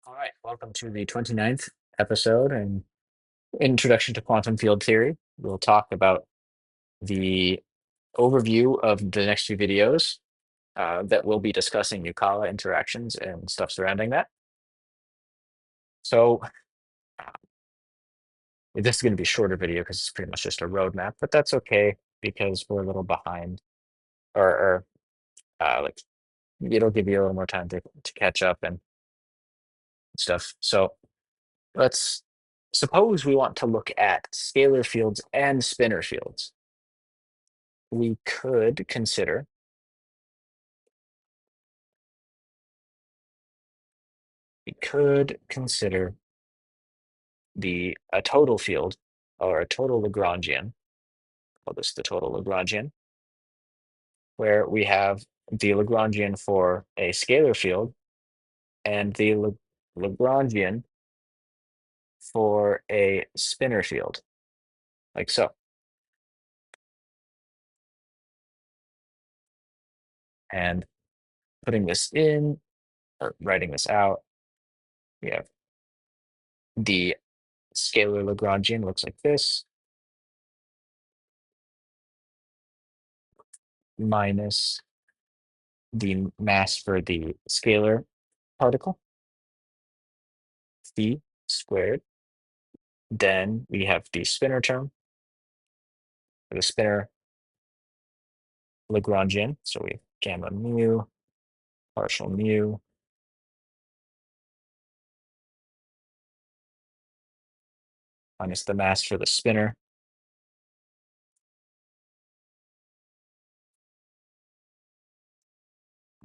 All right, welcome to the 29th episode and Introduction to Quantum Field Theory. We'll talk about the overview of the next few videos that we'll be discussing Yukawa interactions and stuff surrounding that. So this is going to be a shorter video because it's pretty much just a roadmap, but that's okay because we're a little behind or like it'll give you a little more time to catch up and stuff. So let's suppose we want to look at scalar fields and spinor fields. We could consider we could consider the a total field or a total Lagrangian, call this the total Lagrangian, where we have the Lagrangian for a scalar field and the Lagrangian for a spinor field, like so. And putting this in, or writing this out, we have the scalar Lagrangian looks like this, minus the mass for the scalar particle, phi squared. Then we have the spinor term, or the spinor Lagrangian. So we have gamma mu, partial mu, minus the mass for the spinor.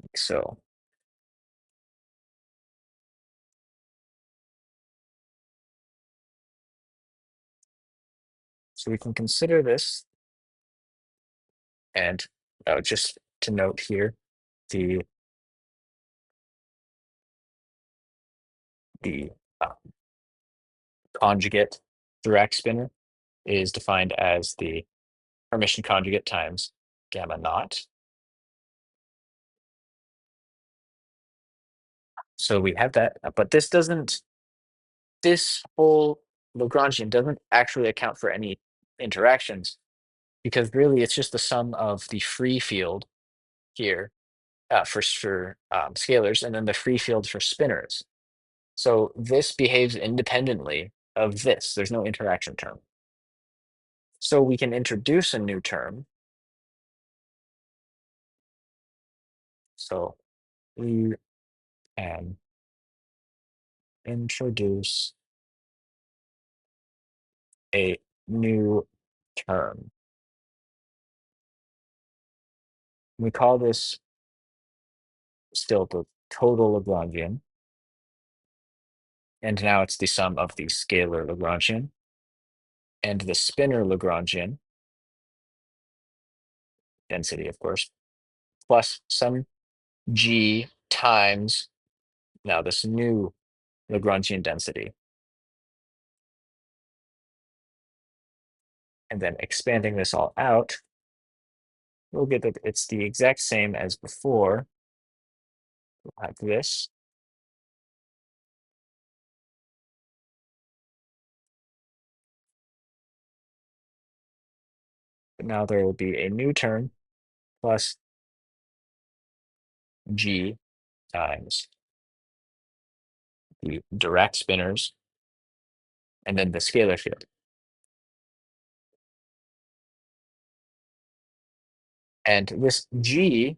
Like so. So we can consider this, and just to note here, the the uh, conjugate Dirac spinor is defined as the Hermitian conjugate times gamma naught. So we have that, but this whole Lagrangian doesn't actually account for any interactions because really it's just the sum of the free field here for scalars and then the free field for spinors. So this behaves independently of this. There's no interaction term. So we can introduce a new term. So we can introduce a new term. We call this still the total Lagrangian. And now it's the sum of the scalar Lagrangian and the spinor Lagrangian, density, of course, plus some g times now this new Lagrangian density. And then expanding this all out, we'll get that it's the exact same as before. We'll have this. But now there will be a new term plus g times the Dirac spinors and then the scalar field. And this g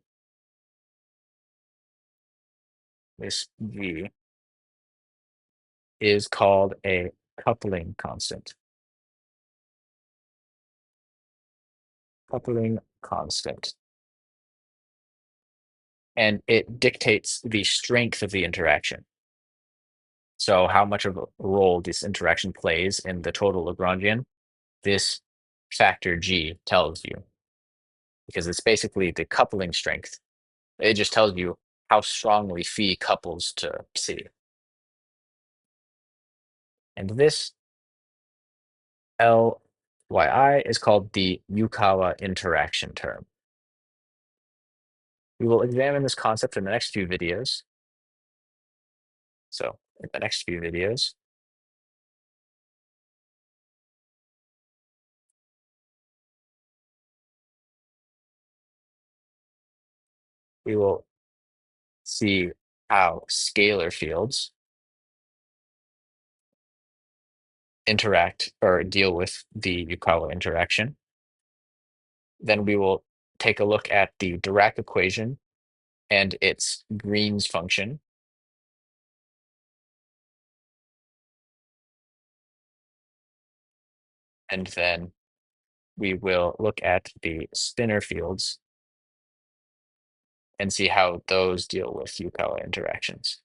is called a coupling constant. Coupling constant. And it dictates the strength of the interaction. So how much of a role this interaction plays in the total Lagrangian, this factor G tells you, because it's basically the coupling strength. It just tells you how strongly phi couples to C. And this LYI is called the Yukawa interaction term. We will examine this concept in the next few videos. So in the next few videos, we will see how scalar fields interact or deal with the Yukawa interaction. Then we will take a look at the Dirac equation and its Green's function. And then we will look at the spinor fields and see how those deal with Yukawa interactions.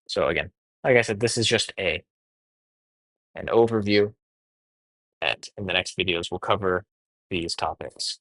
So again, like I said, this is just an overview, and in the next videos, we'll cover these topics.